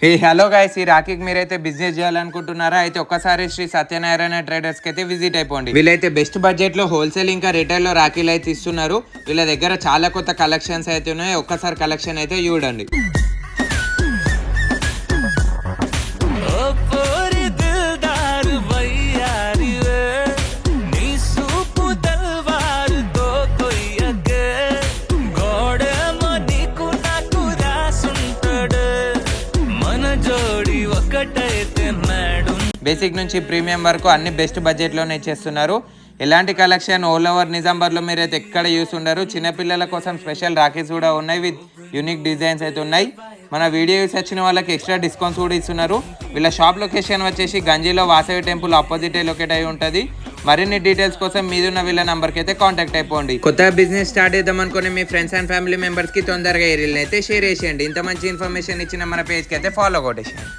Hello guys, ఈ రాఖీకి మీరైతే business చేయాలనుకుంటున్నారా? అయితే ఒక్కసారి శ్రీ సత్యనారాయణ ట్రేడర్స్ కి అయితే విజిట్ అయిపోండి. వీళ్ళైతే బెస్ట్ బడ్జెట్ లో హోల్సేల్ ఇంకా రిటైల్ లో రాఖీలు అయితే ఇస్తున్నారు. వీళ్ళ దగ్గర చాలా కొత్త కలెక్షన్స్ అయితే ఉన్నాయి. ఒక్కసారి కలెక్షన్ అయితే చూడండి. బేసిక్ నుంచి ప్రీమియం వరకు అన్ని బెస్ట్ బడ్జెట్లోనే ఇచ్చేస్తున్నారు. ఎలాంటి కలెక్షన్ ఆల్ ఓవర్ నిజామాబాద్లో మీరైతే ఎక్కడ యూస్ ఉండరు. చిన్నపిల్లల కోసం స్పెషల్ రాఖీస్ కూడా ఉన్నాయి. విత్ యూనిక్ డిజైన్స్ అయితే ఉన్నాయి. మన వీడియో యూస్ వచ్చిన వాళ్ళకి ఎక్స్ట్రా డిస్కౌంట్స్ కూడా ఇస్తున్నారు. వీళ్ళ షాప్ లొకేషన్ వచ్చేసి గంజిలో వాసవి టెంపుల్ ఆపోజిటే లొకేట్ అయి ఉంటుంది. మరిన్ని డీటెయిల్స్ కోసం మీదున్న వీళ్ళ నంబర్కి అయితే కాంటాక్ట్ అయిపోండి. కొత్త బిజినెస్ స్టార్ట్ చేద్దాం అనుకుని మీ ఫ్రెండ్స్ అండ్ ఫ్యామిలీ మెంబర్స్కి తొందరగా ఈ రీల్ని అయితే షేర్ చేసేయండి. ఇంత మంచి ఇన్ఫర్మేషన్ ఇచ్చిన మన పేజ్కి అయితే ఫాలో కొట్టేసేయండి.